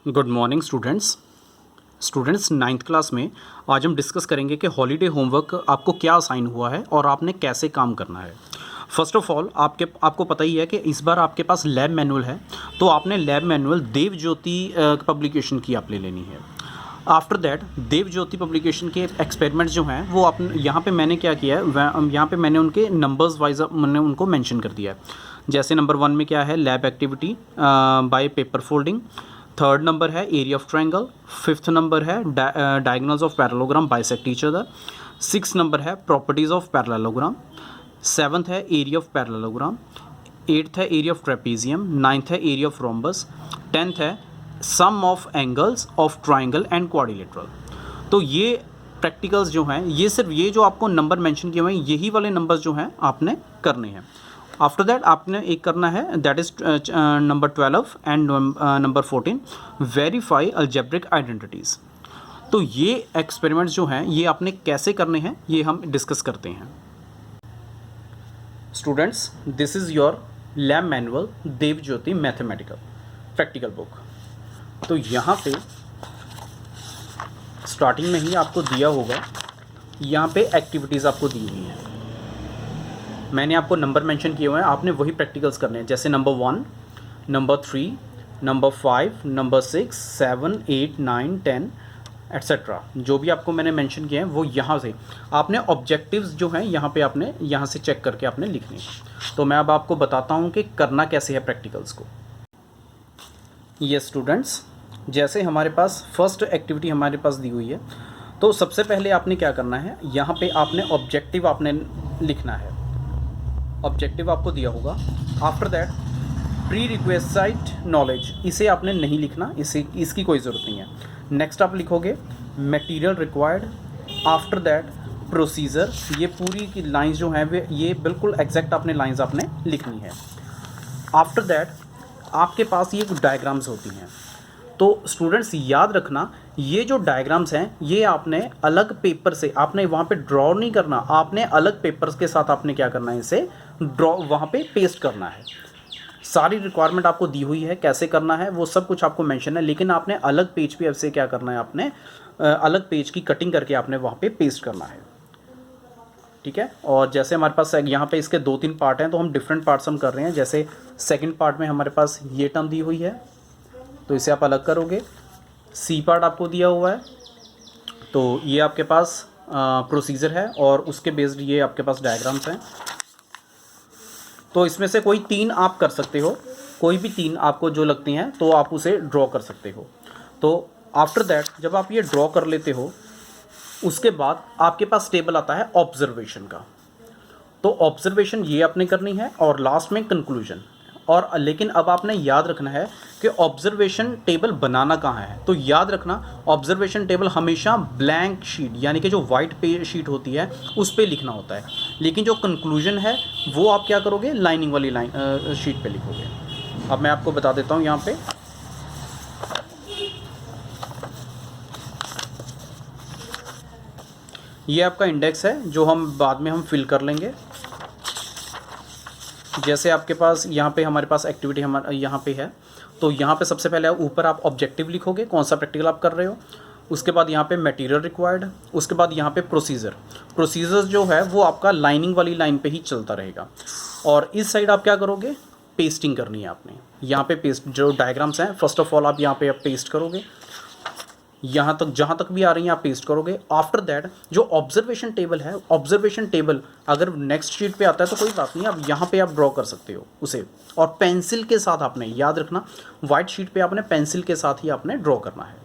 Good morning students ninth class में आज हम डिस्कस करेंगे कि हॉलीडे होमवर्क आपको क्या असाइन हुआ है और आपने कैसे काम करना है। फर्स्ट ऑफ ऑल आपको पता ही है कि इस बार आपके पास लैब मैनुअल है, तो आपने lab manual Dev Jyoti publication की आप ले लेनी है। After that Dev Jyoti publication के एक्सपेरिमेंट्स जो हैं वो आप यहाँ पे मैंने क्या किया है, यहाँ पे मैंने उनके नंबर्स वाइज मैंने उनको मेंशन कर दिया है। जैसे नंबर 1 में क्या है, lab activity by paper folding. Third number है area of triangle. Fifth number है diagonals of parallelogram bisect each other. Six number है प्रॉपर्टीज़ ऑफ पैरेललोग्राम। सेवन्थ है एरिया ऑफ पैरेललोग्राम। एट्थ है एरिया ऑफ ट्रेपीजियम। नाइन्थ है area of rhombus. Tenth है sum of angles of triangle and quadrilateral. तो ये practicals जो हैं, ये सिर्फ ये जो आपको नंबर मेंशन किए हुए हैं, यही वाले नंबर्स जो हैं आपने करने हैं। आफ्टर दैट आपने एक करना है, that is number 12 and number 14 verify algebraic identities. तो ये एक्सपेरिमेंट्स जो हैं ये आपने कैसे करने हैं ये हम डिस्कस करते हैं। Students, this is your lab manual Dev Jyoti mathematical practical book. तो यहाँ पे स्टार्टिंग में ही आपको दिया होगा, यहाँ पे एक्टिविटीज़ आपको दी हुई हैं। मैंने आपको नंबर मेंशन किए हुए हैं, आपने वही प्रैक्टिकल्स करने हैं। जैसे number 1, number 3, number 5, number 6, 7, 8, 9, 10 etcetera, जो भी आपको मैंने मेंशन किए हैं वो यहाँ से आपने ऑब्जेक्टिव्स जो हैं यहाँ पे आपने यहाँ से चेक करके आपने लिखने हैं। तो मैं अब आपको बताता हूँ कि करना कैसे है प्रैक्टिकल्स को। ये स्टूडेंट्स, जैसे हमारे पास फर्स्ट एक्टिविटी हमारे पास दी हुई है, तो सबसे पहले आपने क्या करना है, यहाँ पे आपने ऑब्जेक्टिव आपने लिखना है। ऑब्जेक्टिव आपको दिया होगा। After that pre requisite knowledge, इसे आपने नहीं लिखना, इसकी कोई ज़रूरत नहीं है। नेक्स्ट आप लिखोगे material required. After that procedure, ये पूरी की लाइंस जो हैं वे ये बिल्कुल एग्जैक्ट आपने लाइंस आपने लिखनी है। आफ्टर दैट आपके पास ये डायग्राम्स होती हैं। तो स्टूडेंट्स याद रखना, ये जो डायग्राम्स हैं ये आपने अलग पेपर से, आपने वहाँ पे ड्रॉ नहीं करना, आपने अलग पेपर्स के साथ आपने क्या करना है, इसे ड्रॉ वहाँ पे पेस्ट करना है। सारी रिक्वायरमेंट आपको दी हुई है, कैसे करना है वो सब कुछ आपको मेंशन है, लेकिन आपने अलग पेज पे ऐसे क्या करना है, आपने अलग पेज की कटिंग करके आपने वहाँ पे पेस्ट करना है। ठीक है। और जैसे हमारे पास यहाँ पे इसके 2-3 पार्ट हैं, तो हम डिफरेंट पार्ट्स हम कर रहे हैं। जैसे सेकंड पार्ट में हमारे पास ये टर्म दी हुई है, तो इसे आप अलग करोगे। सी पार्ट आपको दिया हुआ है, तो ये आपके पास प्रोसीजर है और उसके बेस्ड ये आपके पास डायग्राम्स हैं। तो इसमें से कोई 3 आप कर सकते हो, कोई भी 3 आपको जो लगती हैं तो आप उसे ड्रॉ कर सकते हो। तो आफ्टर दैट जब आप ये ड्रॉ कर लेते हो, उसके बाद आपके पास टेबल आता है ऑब्जर्वेशन का। तो ऑब्जर्वेशन ये आपने करनी है और लास्ट में कंक्लूजन। और लेकिन अब आपने याद रखना है कि ऑब्जर्वेशन टेबल बनाना कहाँ है। तो याद रखना, ऑब्जर्वेशन टेबल हमेशा ब्लैंक शीट यानी कि जो वाइट पे शीट होती है उस पर लिखना होता है, लेकिन जो कंक्लूजन है वो आप क्या करोगे, लाइनिंग वाली शीट पे लिखोगे। अब मैं आपको बता देता हूँ यहाँ पे। ये आपका इंडेक्स है जो हम बाद में हम फिल कर लेंगे। जैसे आपके पास यहाँ पे हमारे पास एक्टिविटी हमारे यहाँ पे है, तो यहाँ पे सबसे पहले ऊपर आप ऑब्जेक्टिव लिखोगे, कौन सा प्रैक्टिकल आप कर रहे हो। उसके बाद यहाँ पे मटेरियल रिक्वायर्ड, उसके बाद यहाँ पे प्रोसीजर जो है वो आपका लाइनिंग वाली लाइन पे ही चलता रहेगा। और इस साइड आप क्या करोगे, पेस्टिंग करनी है आपने। यहाँ पे पेस्ट जो डायग्राम्स हैं, फर्स्ट ऑफ ऑल आप यहाँ पे पेस्ट करोगे, यहाँ तक जहाँ तक भी आ रही हैं आप पेस्ट करोगे। आफ्टर दैट जो ऑब्जर्वेशन टेबल है, ऑब्जर्वेशन टेबल अगर नेक्स्ट शीट पे आता है तो कोई बात नहीं, आप यहाँ पे आप ड्रॉ कर सकते हो उसे। और पेंसिल के साथ आपने याद रखना, वाइट शीट पे आपने पेंसिल के साथ ही आपने ड्रॉ करना है।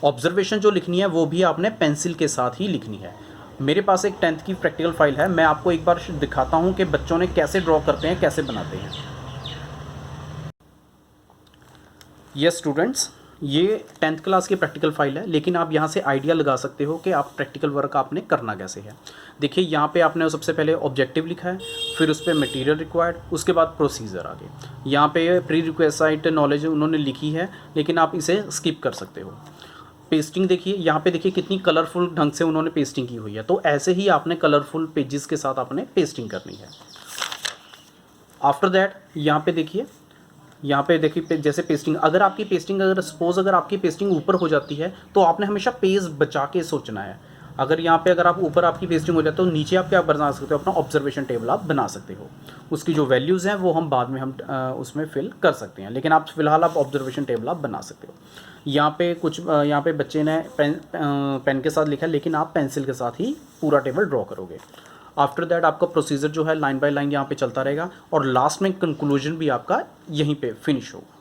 ऑब्जर्वेशन जो लिखनी है वो भी आपने पेंसिल के साथ ही लिखनी है। मेरे पास एक 10th की प्रैक्टिकल फाइल है, मैं आपको एक बार दिखाता हूँ कि बच्चों ने कैसे ड्रॉ करते हैं, कैसे बनाते हैं। यस स्टूडेंट्स, ये 10th क्लास की प्रैक्टिकल फाइल है, लेकिन आप यहाँ से आइडिया लगा सकते हो कि आप प्रैक्टिकल वर्क आपने करना कैसे है। देखिए यहाँ पे आपने सबसे पहले ऑब्जेक्टिव लिखा है, फिर उस पर मटेरियल रिक्वायर्ड, उसके बाद प्रोसीजर आगे। यहाँ पे प्री रिक्वेसाइट नॉलेज उन्होंने लिखी है, लेकिन आप इसे स्किप कर सकते हो। पेस्टिंग देखिए, यहाँ पे देखिए कितनी कलरफुल ढंग से उन्होंने पेस्टिंग की हुई है, तो ऐसे ही आपने कलरफुल पेजेस के साथ आपने पेस्टिंग करनी है। आफ्टर दैट यहाँ पे देखिए यहाँ पे देखिए जैसे पेस्टिंग, अगर आपकी पेस्टिंग अगर सपोज अगर आपकी पेस्टिंग ऊपर हो जाती है तो आपने हमेशा पेज बचा के सोचना है। अगर यहाँ पे अगर आप ऊपर आपकी पेस्टिंग हो जाए तो नीचे आप क्या बना सकते हो, अपना ऑब्जर्वेशन टेबल आप बना सकते हो। उसकी जो वैल्यूज़ हैं वो हम बाद में हम उसमें फिल कर सकते हैं, लेकिन आप फिलहाल आप ऑब्जर्वेशन टेबल आप बना सकते हो। यहाँ पे कुछ यहाँ पे बच्चे ने पेन के साथ लिखा है, लेकिन आप पेंसिल के साथ ही पूरा टेबल ड्रॉ करोगे। आफ्टर दैट आपका प्रोसीजर जो है लाइन बाय लाइन यहाँ पे चलता रहेगा और लास्ट में कंक्लूजन भी आपका यहीं पे फिनिश होगा।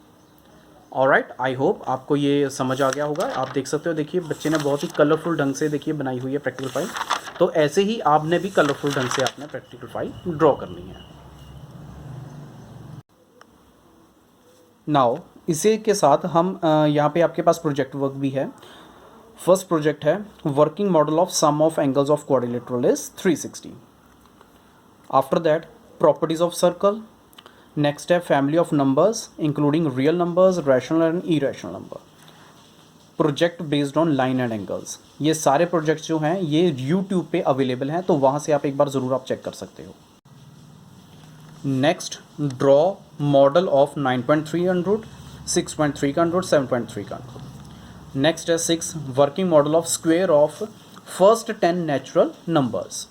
ऑलराइट, आई होप आपको ये समझ आ गया होगा। आप देख सकते हो, देखिए बच्चे ने बहुत ही कलरफुल ढंग से देखिए बनाई हुई है प्रैक्टिकल फाइल। तो ऐसे ही आपने भी कलरफुल ढंग से आपने प्रैक्टिकल फाइल ड्रॉ करनी है। नाउ इसी के साथ हम यहाँ पे आपके पास प्रोजेक्ट वर्क भी है। फर्स्ट प्रोजेक्ट है working model of sum of angles of quadrilateral is 360। After that properties of circle. Next है family of numbers including real numbers, rational and irrational number. Project based on line and angles. ये सारे projects जो हैं ये YouTube पे available हैं, तो वहाँ से आप एक बार ज़रूर आप चेक कर सकते हो। Next draw model of 9.300, 6.300, 7.300। Next है 6 working model of square of first 10 natural numbers.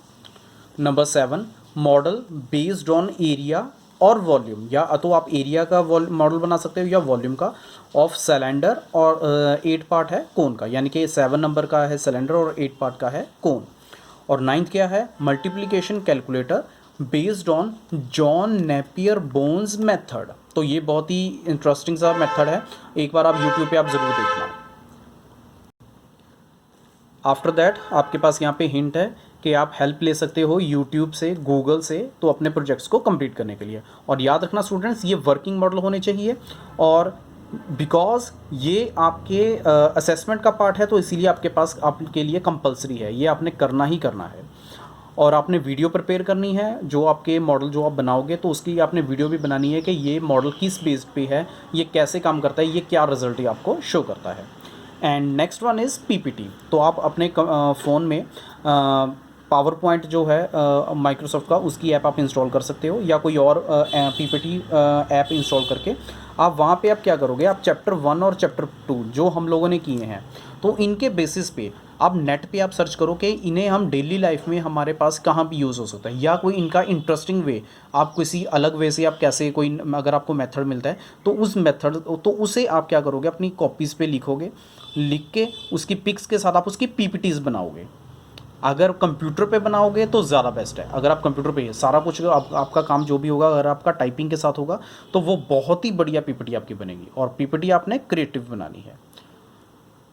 Number 7 model based on area और वॉल्यूम, या तो आप एरिया का मॉडल बना सकते हो या वॉल्यूम का, ऑफ सिलेंडर और 8 पार्ट है कोन का, यानी कि 7 नंबर का है सिलेंडर और 8 पार्ट का है कोन। और 9th क्या है multiplication calculator based on John Napier bones method. तो ये बहुत ही इंटरेस्टिंग सा मेथड है, एक बार आप यूट्यूब पे आप ज़रूर देखना। आफ्टर दैट आपके पास यहाँ पे हिंट है कि आप हेल्प ले सकते हो यूट्यूब से, गूगल से, तो अपने प्रोजेक्ट्स को कंप्लीट करने के लिए। और याद रखना स्टूडेंट्स, ये वर्किंग मॉडल होने चाहिए, और बिकॉज ये आपके असेसमेंट का पार्ट है तो इसीलिए आपके पास आपके लिए कंपलसरी है, ये आपने करना ही करना है। और आपने वीडियो प्रिपेयर करनी है, जो आपके मॉडल जो आप बनाओगे तो उसकी आपने वीडियो भी बनानी है कि ये मॉडल किस बेस पे है, ये कैसे काम करता है, ये क्या रिजल्ट ये आपको शो करता है। And next one is PPT. तो आप अपने फ़ोन में पावर पॉइंट जो है माइक्रोसॉफ्ट का, उसकी ऐप आप इंस्टॉल कर सकते हो, या कोई और पीपीटी ऐप इंस्टॉल करके आप वहाँ पे आप क्या करोगे, आप चैप्टर 1 और चैप्टर 2 जो हम लोगों ने किए हैं, तो इनके बेसिस पे आप नेट पे आप सर्च करो कि इन्हें हम डेली लाइफ में हमारे पास कहाँ भी यूज़ हो सकता है, या कोई इनका इंटरेस्टिंग वे, आप किसी अलग वे से आप कैसे कोई अगर आपको मेथड मिलता है तो उस मेथड तो उसे आप क्या करोगे, अपनी कॉपीज़ पे लिखोगे, लिख के उसकी पिक्स के साथ आप उसकी पीपीटीज़ बनाओगे। अगर कंप्यूटर पे बनाओगे तो ज़्यादा बेस्ट है। अगर आप कंप्यूटर पे सारा कुछ आपका काम जो भी होगा अगर आपका टाइपिंग के साथ होगा तो वो बहुत ही बढ़िया पीपीटी आपकी बनेगी, और पीपीटी आपने क्रिएटिव बनानी है।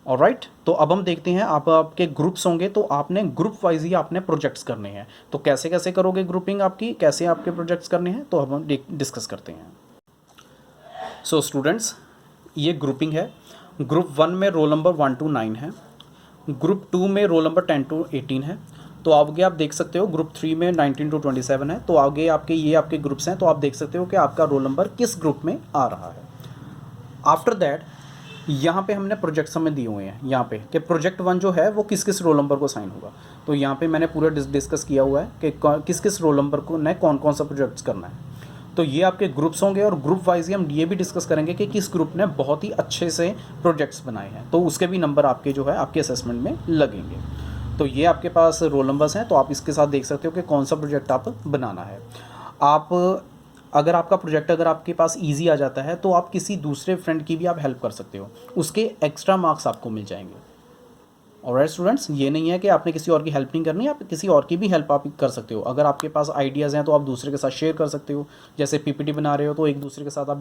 ऑलराइट, तो अब हम देखते हैं, आपके ग्रुप्स होंगे तो आपने ग्रुप वाइज ही आपने प्रोजेक्ट्स करने हैं। तो कैसे कैसे करोगे ग्रुपिंग आपकी, कैसे आपके प्रोजेक्ट्स करने हैं, तो हम डिस्कस करते हैं। सो स्टूडेंट्स, ये ग्रुपिंग है। ग्रुप 1 में रोल नंबर 1 to 9 है, ग्रुप 2 में रोल नंबर 10 to 18 है। तो आगे आप देख सकते हो ग्रुप 3 में 19 to 27 है। तो आगे आपके ये आपके ग्रुप्स हैं, तो आप देख सकते हो कि आपका रोल नंबर किस ग्रुप में आ रहा है। आफ्टर दैट यहाँ पे हमने प्रोजेक्ट समय दिए हुए हैं यहाँ पे कि प्रोजेक्ट 1 जो है वो किस किस रोल नंबर को साइन होगा। तो यहाँ पे मैंने पूरा डिस्कस किया हुआ है कि किस किस रोल नंबर को ने कौन कौन सा प्रोजेक्ट्स करना है। तो ये आपके ग्रुप्स होंगे, और ग्रुप वाइज ही हम ये भी डिस्कस करेंगे कि किस ग्रुप ने बहुत ही अच्छे से प्रोजेक्ट्स बनाए हैं, तो उसके भी नंबर आपके जो है आपके असेसमेंट में लगेंगे। तो ये आपके पास रोल नंबर्स हैं, तो आप इसके साथ देख सकते हो कि कौन सा प्रोजेक्ट आप बनाना है। आप अगर आपका प्रोजेक्ट अगर आपके पास ईजी आ जाता है तो आप किसी दूसरे फ्रेंड की भी आप हेल्प कर सकते हो, उसके एक्स्ट्रा मार्क्स आपको मिल जाएंगे। ऑलराइट स्टूडेंट्स, ये नहीं है कि आपने किसी और की हेल्प नहीं करनी, आप किसी और की भी हेल्प आप कर सकते हो। अगर आपके पास आइडियाज़ हैं तो आप दूसरे के साथ शेयर कर सकते हो, जैसे पीपीटी बना रहे हो तो एक दूसरे के साथ आप